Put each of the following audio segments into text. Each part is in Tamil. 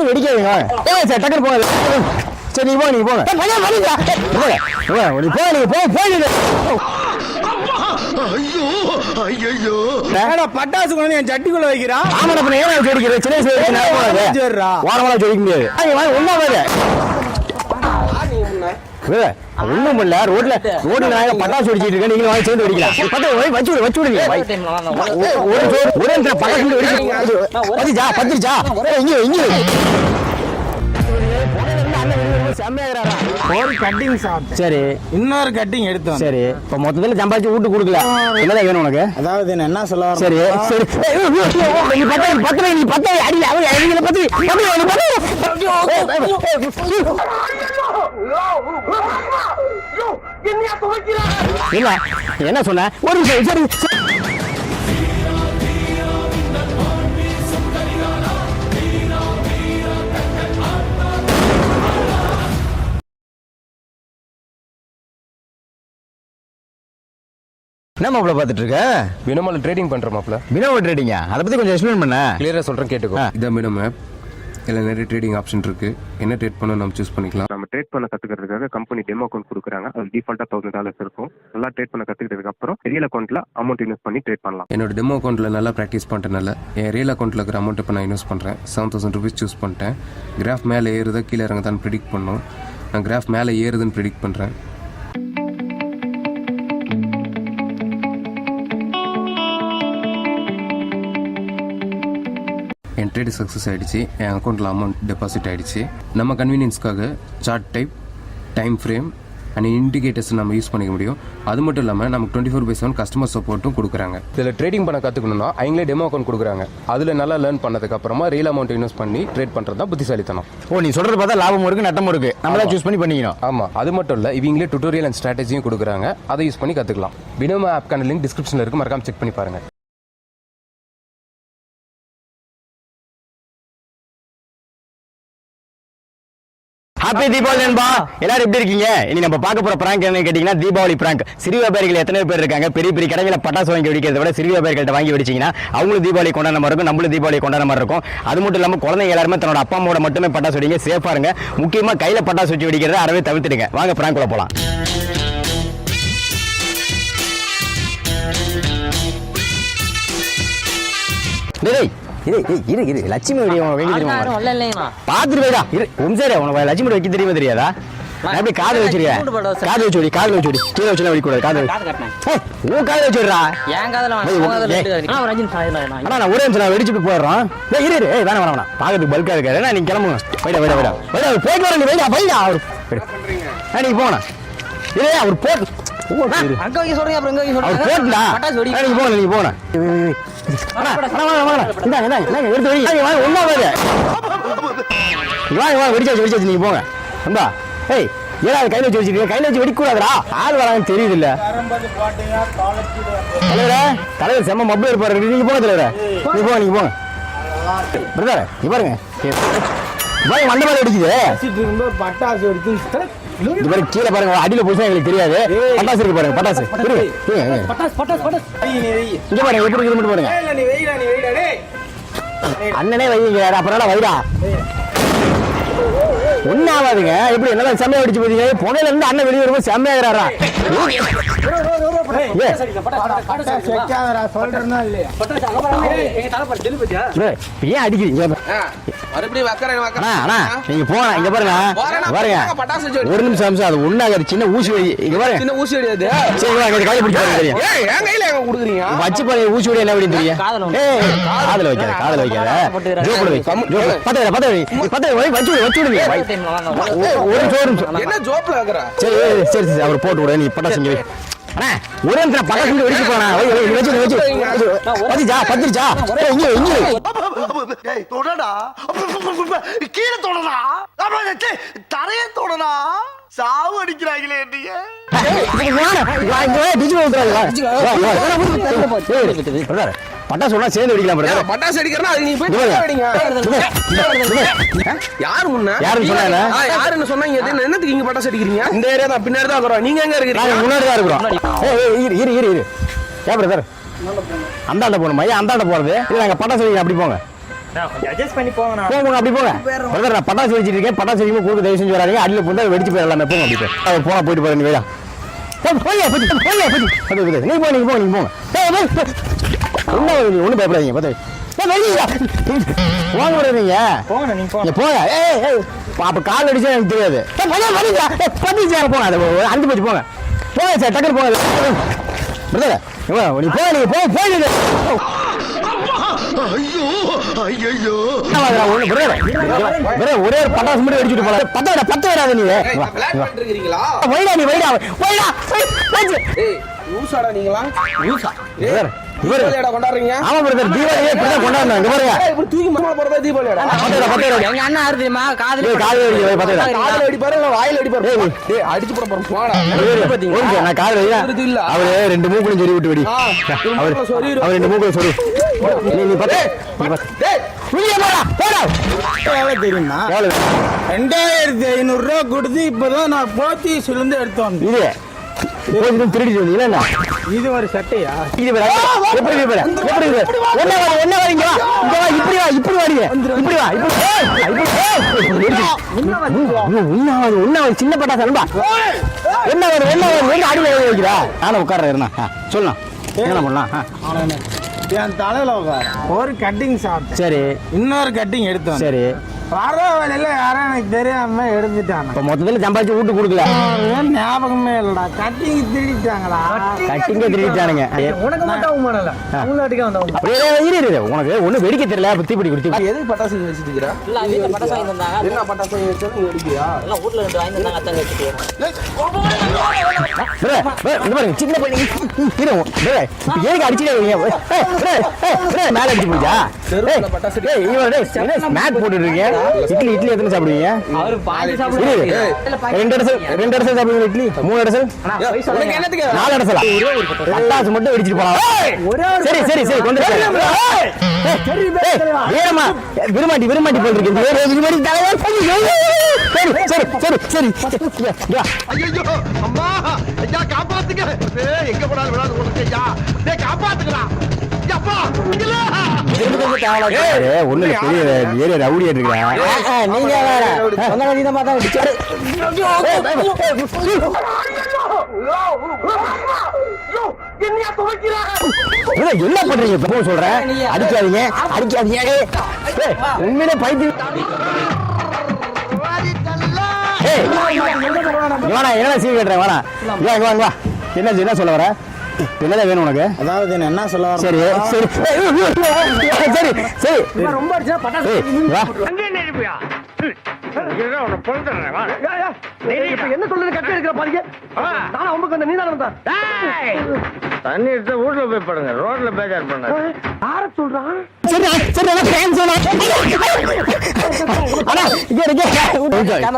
டக்குனு வெடிக்காதீங்க சார் டக்குனு போங்க சரி நீ போங்க நீ போங்க பட்டாசு கொண்டு என் சட்டிக்குள்ள வைக்கிறான் ஜொடிக்க முடியாது ஒண்ணும் இல்ல ரோட்ல பட்டாசு வெடிச்சிட்டு இருக்க நீங்க வாங்கி சேர்ந்து வெடிக்கலாம் வச்சு விடுங்க பத்திரிச்சா இங்க ஒரு கட்டிங் சாப்பிட்டு சரி இன்னொரு கட்டிங் எடுத்தோம் சரி இப்ப மொத்தத்துல சம்பாதிச்சு வீட்டு கொடுக்கல என்னதான் வேணும் உனக்கு அதாவது என்ன சொல்ல சரி சரி என்ன சொன்ன ஒரு நிமிஷம் சரி என்ன மாப்பிள பாத்துட்டு இருக்க பினோமால ட்ரேடிங் பண்ற மாப்பிள பினோமா ட்ரேடிங்கா அதை பத்தி கொஞ்சம் எக்ஸ்பிளைன் பண்ண கிளியரா சொல்றேன் கேட்டுக்கோ இதான் பினோம் ஆப் இதுல நிறைய ட்ரேடிங் ஆப்ஷன் இருக்கு என்ன ட்ரேட் பண்ணணும் நம்ம சூஸ் பண்ணிக்கலாம் நம்ம ட்ரேட் பண்ண கத்துக்கிறதுக்காக கம்பெனி டெமோ அக்கௌண்ட் கொடுக்குறாங்க அது டிஃபால்ட்டா $1000 இருக்கும் நல்லா ட்ரேட் பண்ண கத்துக்கிட்டதுக்கு அப்புறம் ரியல் அக்கௌண்ட்ல அமௌண்ட் இன்வெஸ்ட் பண்ணி ட்ரேட் பண்ணலாம் என்னோட டெமோ அக்கௌண்ட்ல நல்லா பிராக்டிஸ் பண்ணிட்டனால என் ரியல் அக்கௌண்ட்ல இருக்கிற அமௌண்ட் இப்போ நான் இன்வெஸ்ட் பண்றேன் $7000 சூஸ் பண்ணிட்டேன் கிராஃப் மேலே ஏறுதா கீழே இறங்குதான்னு ப்ரிடிக்ட் பண்ணும் நான் கிராஃப் மேலே ஏறுதுன்னு ப்ரிடிக்ட் பண்றேன் என் ட்ரேடு சக்ஸஸ் ஆகிடுச்சு என் அக்கௌண்ட்டில் அமௌண்ட் டெபாசிட் ஆகிடுச்சு நம்ம கன்வீனியன்ஸ்க்காக chart type time frame and indicators நம்ம யூஸ் பண்ணிக்க முடியும் அது மட்டும் இல்லாமல் நமக்கு 24/7 கஸ்டமர் சப்போர்ட்டும் கொடுக்குறாங்க இதில் ட்ரேடிங் பண்ண கற்றுக்கணும்னா அவங்களே டெமோ அக்கௌண்ட் கொடுக்குறாங்க அதில் நல்லா லேர்ன் பண்ணதுக்கு அப்புறமா ரியல் அமௌண்ட் இன்வெஸ்ட் பண்ணி ட்ரேட் பண்ணுறது தான் புத்திசாலித்தனம். நீ சொல்கிறது பார்த்தா லாபமும் இருக்குது நட்டமும் இருக்குது நம்மளா சூஸ் பண்ணி பண்ணிக்கணும். ஆமாம் அது மட்டும் இல்லை இவங்களே டுட்டோரியல் அண்ட் ஸ்ட்ராட்டஜியும் கொடுக்குறாங்க அதை யூஸ் பண்ணி கற்றுக்கலாம். பினோமா ஆப்கான லிங்க் டிஸ்கிரிப்ஷனில் இருக்குது மறக்காம செக் பண்ணி பாருங்கள். ஹாப்பி தீபாவளி நண்பா, எல்லாரும் எப்படி இருக்கீங்க? இனி நம்ம பார்க்க போற பிராங்க் என்ன கேட்டீங்கன்னா தீபாவளி பிராங்க். சிறு வியாபாரிகள் எத்தனை பேர் இருக்காங்க? பெரிய பெரிய கடைகளை பட்டாசு வாங்கி வெடிக்கிறத விட சிறு வியாபாரிகள்ட்ட வாங்கி வெடிச்சிங்கன்னா அவங்களும் தீபாவளி கொண்டாட மாதிரி இருக்கும், நம்மளும் தீபாவளி கொண்டாட மாதிரி இருக்கும். அது மட்டும் இல்லாமல் குழந்தைங்க எல்லாருமே தன்னோட அப்பா அம்மாவோட மட்டுமே பட்டாசு வெடிங்க, சேஃபா இருங்க. முக்கியமா கையில பட்டாசு வச்சு வெடிக்கிறத அறவே தவிர்த்துடுங்க. வாங்க பிராங்க் குள்ள போலாம். லட்சுமி பாத்துட்டு போயிடா உனக்கு லட்சுமி வைக்க தெரியுமா தெரியாதா? எப்படி காது வச்சிருக்க? காது வச்சு காது வச்சு கீழே வச்சு வைக்கூடாது. காது உன் காது வச்சுடுறா. நான் ஒரே நிமிஷம் வெடிச்சுட்டு போயிடுறோம். வேணாம் வேணாம் பாக்கிறதுக்கு பல்கா இருக்காரு. நீங்க கிளம்புங்க. போயிடா போயிடா போயிடா போயிட்டு வர. வைடா வைடா அவரு நீங்க போனா இல்லையா அவர் போட்டு கையில வச்சு வச்சிருக்கீங்க, கையில வச்சு வெடிக்கூடாதுடா. ஆள் வராங்கன்னு தெரியுது இல்ல தலைவர் செம்ம மப்பிள் இருப்பாரு. நீங்க போங்க தலைவர், நீங்க போங்க நீங்க போங்க பிரதர். பாருங்க மண்டை மேல வெடிக்குது பட்டாசு வெடிச்சு இது மாதிரி கீழே பாருங்க, அடியில போய் எங்களுக்கு தெரியாது. பட்டாசு இருக்கு பாருங்க, பட்டாசு இங்க பாருங்க எப்படி இருக்கு பாருங்க. அண்ணனே வைங்க அப்புறம் வைடா ஒன்னும் ஆகாதுங்க. எப்படி என்னதான் செம்மையா வெடிச்சு போதீங்க. புகையில இருந்து அண்ணன் வெளியே வரும்போது செம்மையாகிறாரா? ஏன் அடிக்கிறீங்க? நீங்க போன இங்க பாருங்க பாருங்க ஒரு நிமிஷம் அது ஒண்ணாக சின்ன ஊசி வெடி. இங்க பாருங்க சின்ன ஊசி வெடி. சரி கையில பிடிச்சு தெரியும் வச்சு பாருங்க. ஊசி வெடி என்ன வெடின்னு தெரியும். காதல வைக்காத காதல வைக்காத வச்சு விடுங்க. என்ன ஜோப்ல இருக்கறா? சரி சரி சரி அவர் போட்டு விடு. நீ பட்டாசுங்க அண்ணா ஒரே நிமிஷம் பட்டாசுங்க வெடிச்சு போனா வச்சு பத்திரிச்சா இங்க இங்க டேய் தொடடா கீழே தொடடா தரைய தொடடா சாவு அடிக்கிறாங்களே என்னைய பட்டாசு ஒண்ணா சேர்ந்து வெடிக்கலாம். பட்டாசு அடிக்கிறனா அது நீ போய் வெடிங்க. யார் முன்ன யாருன்னு சொன்னாங்க? யாருன்னு சொன்னாங்க? என்னத்துக்கு இங்க பட்டாசு அடிக்கிறீங்க? இந்த ஏரியா தான் பின்னாடி தான் இருக்கறோம். நீங்க எங்க இருக்கீங்க? முன்னாடி தான் இருக்கறோம். இரு ஏன் பிரதர் அந்தாண்ட போகணுமா? ஏன் அந்தாண்ட போறது? இல்ல நாங்க பட்டாசு வெடிக்க அப்படி போங்க. கொஞ்சம் அட்ஜஸ்ட் பண்ணி போங்கண்ணா. போங்க அப்படி போங்க பிரதர். நான் பட்டாசு வெடிச்சிட்டு இருக்கேன். பட்டாசு வெடிக்கும் கூடுக்கு தயவு செஞ்சு வராதீங்க. அடியில் போட்டு வெடிச்சு போயிடலாமே. போங்க அப்படி போய் போனா போயிட்டு போறேன். வேடா நீங்க போங்க நீங்க போங்க நீங்க போங்க. ஒன்றும் பயப்படாதீங்க. வாங்க விடுறீங்க. போங்கண்ணா, நீங்க போங்க. போங்க. அப்ப கால் அடிச்சா எனக்கு தெரியாது. போங்க அஞ்சு போச்சு போங்க. போங்க சார் டக்குனு போங்க பிரதர். நீ போங்க நீங்க போங்க போயிடுங்க. ஒரே ஒரு பட்டாசு மட்டும் வெடிச்சுட்டு போல. பத்து வராது. நீ வைடா நீ வைடா வைடா. கொண்டாடுறீங்க. ஆமா பிரதர் தீபாவளியே இப்படிதான் கொண்டாடுறாங்க. தூக்கி மரமா போறதா தீபாவளியா? எங்க அண்ணா யாரு தெரியுமா? காதுல காதுல அடிப்பாரு இல்ல வாயில அடிப்பாரு. டேய் அடிச்சு போட போறோம். போடா. நான் காதுல இல்ல. அவரு ரெண்டு மூக்குல சொறி விட்டு வெடி. அவர் ரெண்டு மூக்குல சொறி. நீ பாத்து. டேய் புளிய போடா போடா. எவ்வளவு தெரியுமா? 2500 ரூபா கொடுத்து இப்பதான் நான் போத்தீஸ்ல இருந்து எடுத்து வந்தேன். இது போய் திருடி வந்தீங்களா என்ன? இது ஒரு சட்டையா? இது எப்படி என்ன வரீங்க? இப்படி வா இப்படி வாடிங்க. இப்படி வா இப்படி சின்ன பட்டாசு அனுப்பா. என்ன அடி வைக்கிறா? நானும் உட்கார்றேன். சொல்லலாம் என்ன பண்ணலாம்? என் தலையில உட்கார ஒரு கட்டிங் சாப்பிட்டு சரி இன்னொரு கட்டிங் எடுத்தோம். சரி வர வேலையில யாரும் எனக்கு தெரியாம எடுத்துட்டாங்க. இப்ப மொத்தத்துல சம்பாதிச்சு வீட்டு கொடுக்கல. ஞாபகமே இல்லடா. கட்டிங் திருடிட்டாங்களா? கட்டிங்க திருடிட்டானுங்க. உனக்கு மட்டும் பண்ணல. உங்களுக்காக வந்தவங்க. இரு உனக்கு ஒண்ணு வெடிக்க தெரியல. தீப்படி கொடுத்து எதுக்கு பட்டாசு வச்சிட்டு இருக்கற? இல்ல வீட்ல பட்டாசு வாங்கி தந்தாங்க. என்ன பட்டாசு வச்சு நீ வெடிக்கியா? எல்லாம் வீட்ல இருந்து வாங்கி தந்தாங்க. அதான் வச்சிட்டு. சின்ன பையன் ஏன் அடிச்சுட்டே மேல அடிச்சு போச்சா? ஸ்நாக் போட்டு இருக்கீங்க. இட்லி எத்தனை சாப்பிடுவீங்க? அவரு பாதி சாப்பிடுவாரு. ரெண்டு இடத்துல சாப்பிடுவீங்க. இட்லி 3 இடத்துல 4 இடத்துல பட்டாசு மட்டும் வெடிச்சிட்டு போலாம். சரி கொண்டு விரும்மாட்டி போட்டுருக்கு. சரி அம்மா ஐயா காப்பாத்துங்க. எங்க போனாலும் விடாது போடுங்க ஐயா. டேய் காப்பாத்துங்களா. அப்பா இல்ல. ஒண்ணு பெரிய ஏரியா ரவுடி இருக்கா? நீங்க என்ன பண்றீங்க? சொல்றேன் அடிக்காதீங்க. உண்மையிலே பைத்தியம். என்ன சீன் கேட்டுறேன். வாடா என்ன சொல்ல வர? என்னதான் வேணும் உனக்கு? அதாவது என்ன சொல்ல வர? சரி ரொம்ப அடிச்சா பட்டாசு என்ன சொல்றது? கட்டி எடுக்கிற பாருங்க. நானும் அம்புக்கு வந்த நீதான வந்தா. தண்ணி எடுத்து வீட்டுல போய் படுங்க. ரோட்ல பேஜார் பண்ண யார சொல்றான்?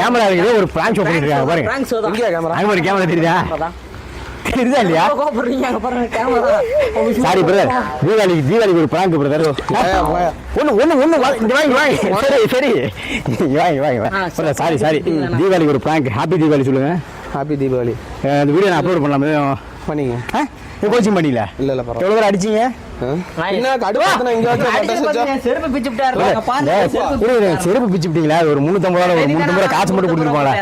கேமரா இருக்குது. ஒரு பிராங்க் ஷோ பண்ணிருக்காங்க பாருங்க. பிராங்க் ஷோ தான். அங்க ஒரு கேமரா தெரியுதா? தெரியுதா இல்லையா? கோபப்படுறீங்க. அங்க பாருங்க கேமரா. Sorry brother. தீபாவளிக்கு ஒரு பிராங்க் பிரதர். ஒண்ணு சரி வாங்க. சாரி தீபாவளிக்கு ஒரு பிராங்க். ஹாப்பி தீபாவளி சொல்லுங்க. ஹாப்பி தீபாவளி. இந்த வீடியோ நான் அப்லோட் பண்ணலாம். பண்ணீங்க கோச்சிங் பண்ணில? இல்ல எவ்வளவு பேர் அடிச்சீங்க? செருப்பு பிச்சு விட்டாரு. செருப்பு பிச்சு விட்டீங்களா? ஒரு 350 ரூபா காசு மட்டும் கொடுத்துருப்பாங்களா?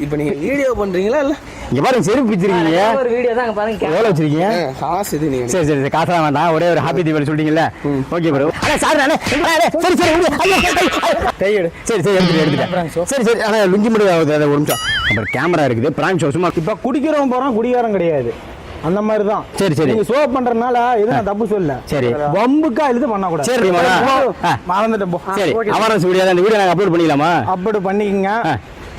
இப்ப நீங்க வீடியோ பண்றீங்களா? இல்ல இங்க பாருங்க செருப்பு பிச்சிருக்கீங்க. ஒரு வீடியோ தான் பாருங்க. எவ்வளவு வச்சிருக்கீங்க? காசு இது நீங்க. சரி காசெல்லாம் வேண்டாம். ஒரே ஒரு ஹாப்பி தீபாவளி சொல்லிட்டீங்கல்ல. Okay bro. சார் நானே சரி எடுத்துட்டேன். சரி ஆனா லுங்கி மட்டும் ஒரு நிமிஷம். அப்புறம் கேமரா இருக்குது. பிராங்க் ஷோ சும்மா. இப்ப குடிக்கிறவன் போறான், குடிகாரம் கிடையாது. அந்த மாதிரி தான். சரி நீங்க ஷோ பண்றதுனால எதுவும் தப்பு சொல்ல. சரி பம்புக்கா இது பண்ண கூடாது. சரி மறந்துட்டு போ. சரி அவரஸ் வீடியோ அந்த வீடியோ நாங்க அப்லோட் பண்ணிக்கலாமா? அப்லோட் பண்ணிக்கங்க.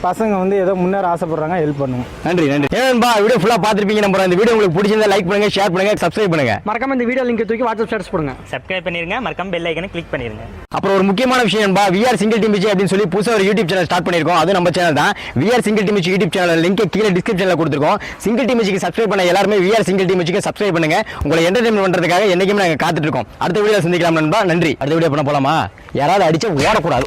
பசங்க வந்து ஏதோ முன்னேற ஆசைப்படுறாங்க, ஹெல்ப் பண்ணுங்க. நன்றி ஏன்பா வீடியோ ஃபுல்லா பாத்துருப்பீங்க. நம்ம இந்த வீடியோ உங்களுக்கு பிடிச்சிருந்தா லைக் பண்ணுங்க, ஷேர் பண்ணுங்க, சப்ஸ்கிரைப் பண்ணுங்க. மறக்காம இந்த வீடியோ லிங்க் தூக்கி வாட்ஸ்அப் ஸ்டேட்டஸ் போடுங்க. சப்ஸ்கிரைப் பண்ணிருங்க. மறக்காம பெல் ஐகானை கிளிக் பண்ணிருங்க. அப்புறம் ஒரு முக்கியமான விஷயம் VR சிங்கிள் டீம் அப்படின்னு சொல்லி புதுசா ஒரு யூடியூப் சேனல் ஸ்டார்ட் பண்ணிருக்கோம். அது நம்ம சேனல் தான். VR single team YouTube channel link கீழே டிஸ்கிரிப்ஷன்ல கொடுத்துருக்கோம். சிங்கிள் டீம் சப்ஸ்கிரைப் பண்ண எல்லாருமே VR சிங்கிள் டீம் சப்ஸ்கிரைப் பண்ணுங்க. உங்களை என்டர்டைன்மெண்ட் பண்றதுக்காக என்னைக்குமே நாங்க காத்துட்டு இருக்கோம். அடுத்த வீடியோ சந்திக்கலாம் நண்பா. நன்றி. அடுத்த வீடியோ பண்ண போலாமா? யாராவது அடிச்சு ஓடக்கூடாது.